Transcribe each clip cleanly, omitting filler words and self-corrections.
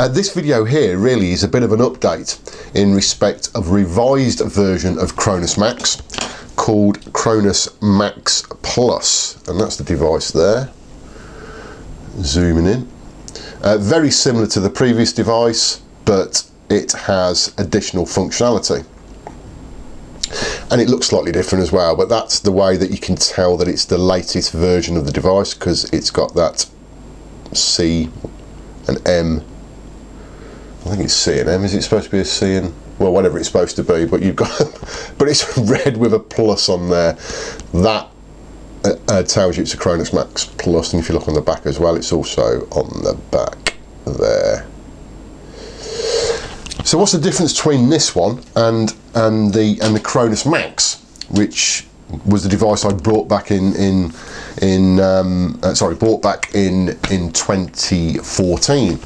This video here really is a bit of an update in respect of a revised version of CronusMAX called CronusMAX PLUS, and that's the device there. Zooming in. Very similar to the previous device, but it has additional functionality. And it looks slightly different as well, but that's the way that you can tell that it's the latest version of the device, because it's got that C and M. I think it's C and M. Is it supposed to be a C and, well, whatever it's supposed to be, but you've got, but it's red with a plus on there. That tells you it's a CronusMAX Plus, and if you look on the back as well, it's also on the back there. So what's the difference between this one and the CronusMAX, which was the device I brought back in 2014?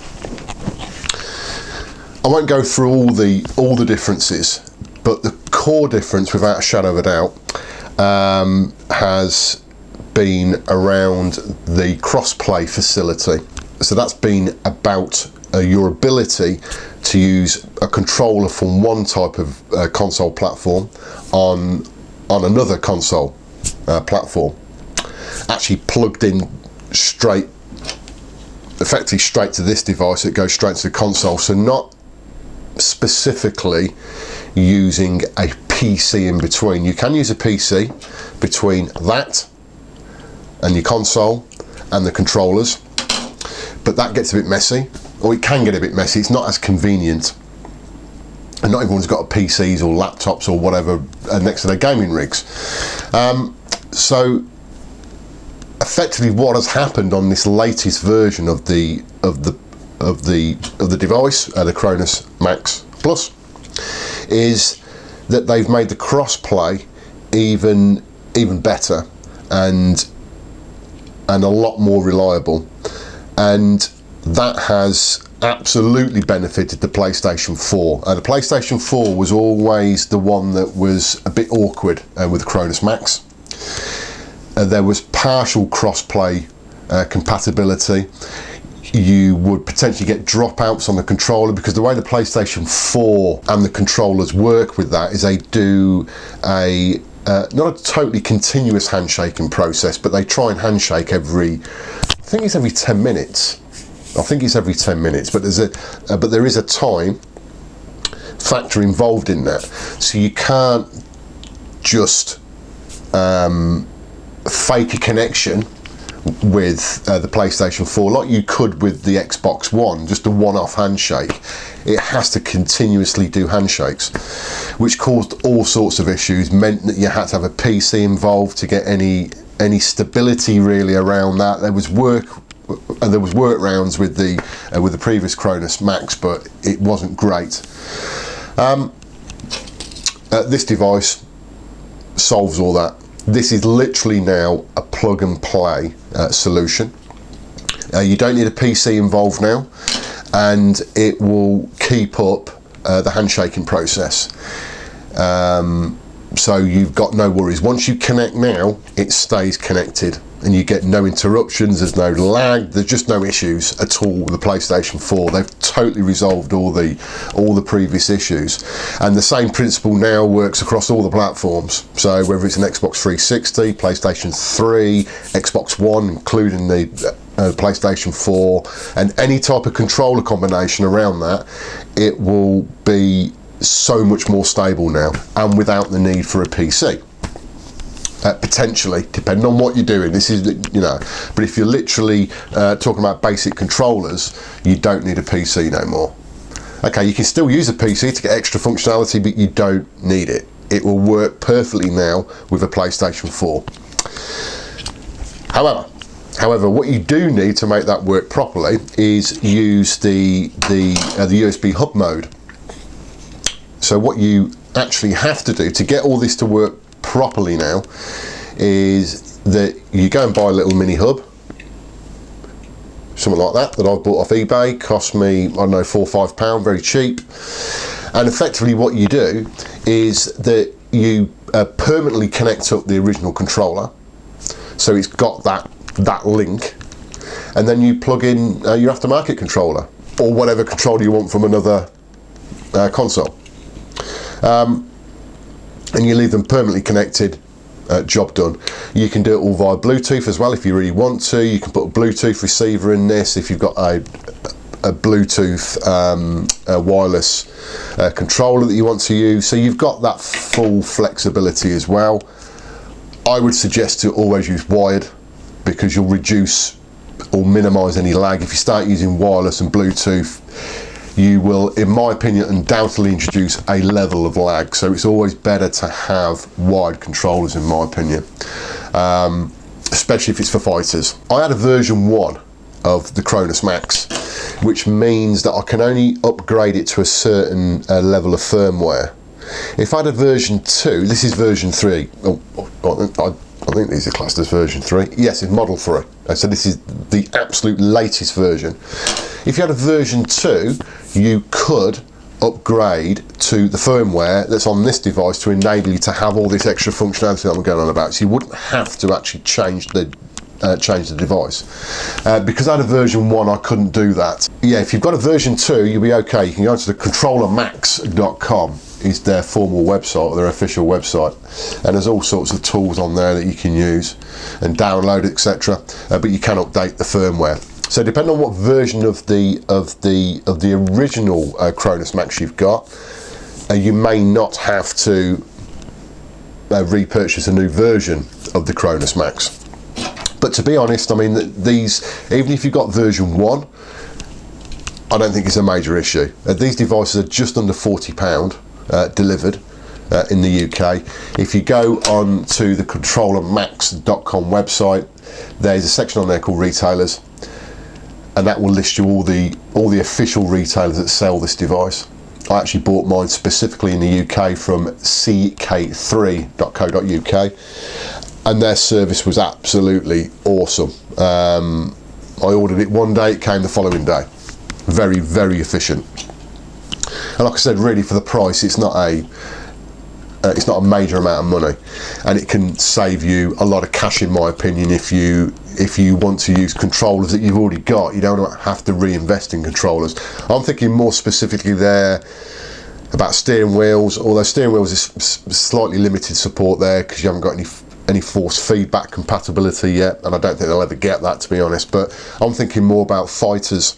I won't go through all the differences, but the core difference, without a shadow of a doubt, has been around the cross-play facility. So that's been about your ability to use a controller from one type of console platform on another console platform, actually plugged in effectively straight to this device. It goes straight to the console, so not specifically using a PC in between. You can use a PC between that and your console and the controllers, but that gets a bit messy, or it can get a bit messy. It's not as convenient, and not everyone's got PCs or laptops or whatever next to their gaming rigs. So effectively, what has happened on this latest version of the device, the CronusMAX Plus, is that they've made the cross-play even better and a lot more reliable, and that has absolutely benefited the PlayStation 4. The PlayStation 4 was always the one that was a bit awkward with CronusMAX. There was partial cross-play compatibility. You would potentially get dropouts on the controller, because the way the PlayStation 4 and the controllers work with that is they do not a totally continuous handshaking process, but they try and handshake every 10 minutes. I think it's every 10 minutes, but there is a time factor involved in that. So you can't just fake a connection with the PlayStation 4 like you could with the Xbox One, just a one-off handshake. It has to continuously do handshakes, which caused all sorts of issues, meant that you had to have a PC involved to get any stability really around that. There was workarounds with the previous CronusMAX, but it wasn't great. This device solves all that. This is literally now a plug and play solution. You don't need a PC involved now, and it will keep up the handshaking process. So you've got no worries. Once you connect now, it stays connected, and you get no interruptions, there's no lag, there's just no issues at all with the PlayStation 4. They've totally resolved all the previous issues. And the same principle now works across all the platforms. So whether it's an Xbox 360, PlayStation 3, Xbox One, including the PlayStation 4, and any type of controller combination around that, it will be so much more stable now, and without the need for a PC. Potentially, depending on what you're doing. This is, but if you're literally talking about basic controllers, you don't need a PC no more. Okay, you can still use a PC to get extra functionality, but you don't need it. It will work perfectly now with a PlayStation 4. However, what you do need to make that work properly is use the USB hub mode. So what you actually have to do to get all this to work properly now is that you go and buy a little mini hub, something like that I've bought off eBay. Cost me, I don't know, £4 or £5, very cheap. And effectively what you do is that you permanently connect up the original controller, so it's got that link, and then you plug in your aftermarket controller. or whatever controller you want from another console. And you leave them permanently connected, job done. You can do it all via Bluetooth as well if you really want to. You can put a Bluetooth receiver in this if you've got a Bluetooth wireless controller that you want to use. So you've got that full flexibility as well. I would suggest to always use wired, because you'll reduce or minimize any lag. If you start using wireless and Bluetooth, you will, in my opinion, undoubtedly introduce a level of lag. So it's always better to have wired controllers, in my opinion, especially if it's for fighters. I had a version 1 of the CronusMAX, which means that I can only upgrade it to a certain level of firmware. If I had a version 2, this is version 3. I think these are classed as version 3. Yes, it's model 3. So this is the absolute latest version. If you had a version 2, you could upgrade to the firmware that's on this device to enable you to have all this extra functionality that I'm going on about. So you wouldn't have to actually change the device. Because I had a version 1, I couldn't do that. Yeah, if you've got a version 2, you'll be okay. You can go to the CronusMAX.com. is their formal website, their official website, and there's all sorts of tools on there that you can use and download, etc. But you can update the firmware. So depending on what version of the original CronusMAX you've got, you may not have to repurchase a new version of the CronusMAX. But to be honest, I mean, these, even if you've got version 1, I don't think it's a major issue. These devices are just under £40 delivered in the UK. If you go on to the CronusMAX.com website, there's a section on there called retailers, and that will list you all the official retailers that sell this device. I actually bought mine specifically in the UK from ck3.co.uk, and their service was absolutely awesome. I ordered it one day, it came the following day. Very, very efficient. And like I said, really for the price, it's not a major amount of money, and it can save you a lot of cash, in my opinion, if you want to use controllers that you've already got. You don't have to reinvest in controllers. I'm thinking more specifically there about steering wheels, although steering wheels is slightly limited support there because you haven't got any force feedback compatibility yet, and I don't think they'll ever get that, to be honest. But I'm thinking more about fighters.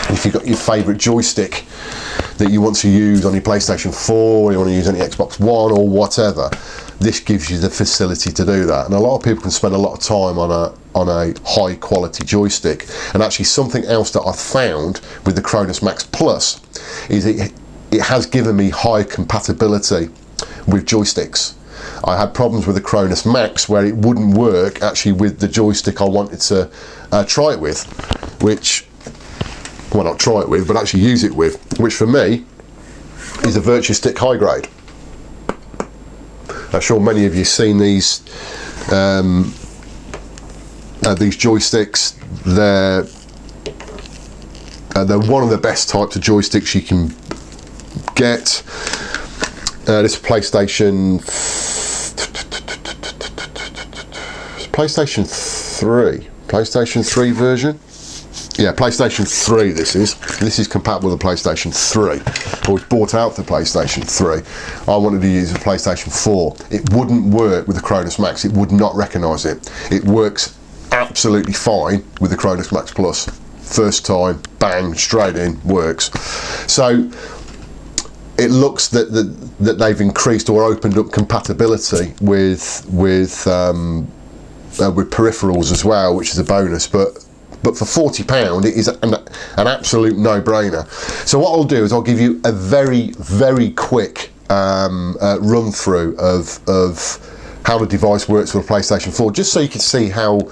If you've got your favourite joystick that you want to use on your PlayStation 4, or you want to use on your Xbox One or whatever, this gives you the facility to do that. And a lot of people can spend a lot of time on a high quality joystick. And actually something else that I found with the CronusMAX Plus is it has given me high compatibility with joysticks. I had problems with the CronusMAX where it wouldn't work actually with the joystick I wanted to try it with, which, well, not try it with, but actually use it with, which for me is a VirtuStick high grade. I'm sure many of you have seen these joysticks. They're one of the best types of joysticks you can get. This PlayStation 3 version. Yeah, PlayStation 3 this is compatible with the PlayStation 3. I was bought out for the PlayStation 3. I wanted to use the PlayStation 4. It wouldn't work with the CronusMAX. It would not recognise it. It works absolutely fine with the CronusMAX Plus. First time, bang, straight in, works. So it looks that they've increased or opened up compatibility with peripherals as well, which is a bonus. But for £40, it is an absolute no-brainer. So what I'll do is I'll give you a very, very quick run through of how the device works for the PlayStation 4, just so you can see how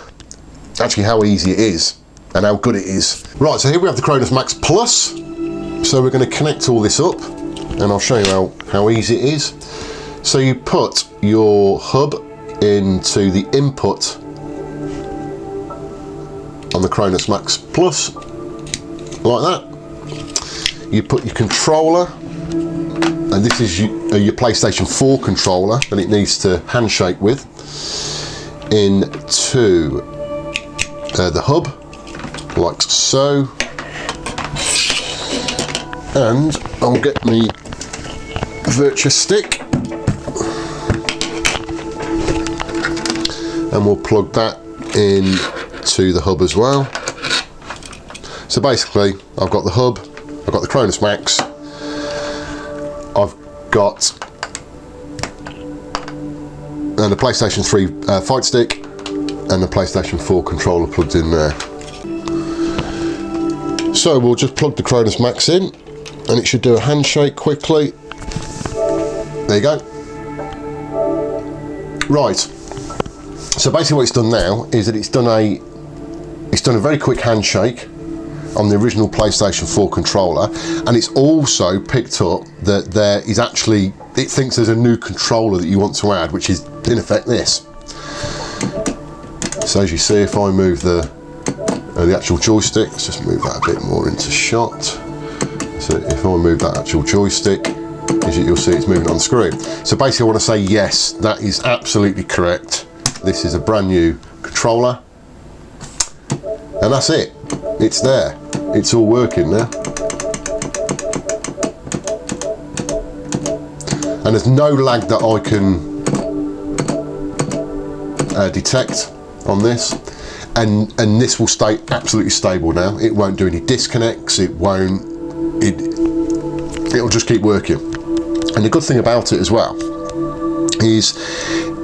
easy it is and how good it is. Right, so here we have the CronusMAX Plus. So we're going to connect all this up, and I'll show you how easy it is. So you put your hub into the input on the CronusMAX Plus, like that. You put your controller, and this is your PlayStation 4 controller that it needs to handshake with, into the hub, like so. And I'll get me Virtua stick and we'll plug that in to the hub as well. So basically I've got the hub, I've got the CronusMAX, I've got the PlayStation 3 fight stick and the PlayStation 4 controller plugged in there. So we'll just plug the CronusMAX in and it should do a handshake quickly. There you go. Right. So basically what it's done now is that it's done a very quick handshake on the original PlayStation 4 controller, and it's also picked up that there is actually, it thinks there's a new controller that you want to add, which is in effect this. So as you see, if I move the actual joystick, let's just move that a bit more into shot. So if I move that actual joystick, as you'll see, it's moving on the screen. So basically I want to say yes, that is absolutely correct. This is a brand new controller, and that's it. It's there. It's all working now. And there's no lag that I can detect on this, and this will stay absolutely stable now. It won't do any disconnects. It'll just keep working. And the good thing about it as well is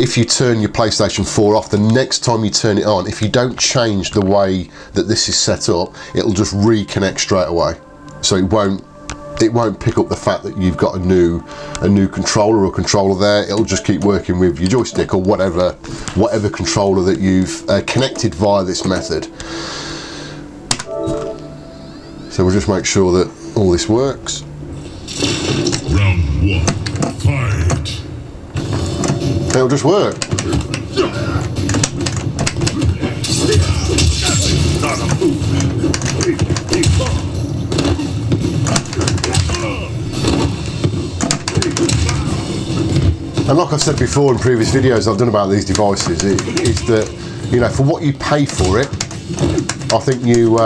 if you turn your PlayStation 4 off, the next time you turn it on, if you don't change the way that this is set up, it'll just reconnect straight away. So it won't pick up the fact that you've got a new controller or controller there. It'll just keep working with your joystick or whatever controller that you've connected via this method. So we'll just make sure that all this works. Round 1, fight. It'll just work. And like I've said before in previous videos I've done about these devices, is that, you know, for what you pay for it, I think you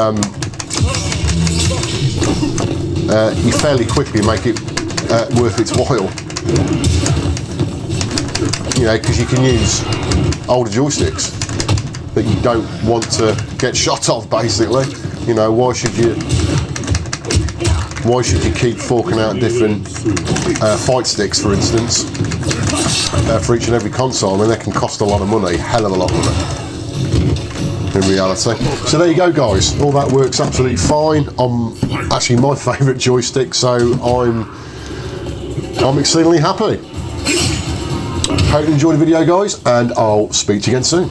fairly quickly make it worth its while. You know, because you can use older joysticks that you don't want to get shot of, basically. You know, why should you keep forking out different fight sticks, for instance, for each and every console? I mean, they can cost a lot of money, hell of a lot of money, in reality. So there you go, guys. All that works absolutely fine. Actually my favourite joystick, so I'm exceedingly happy. Hope you enjoyed the video, guys, and I'll speak to you again soon.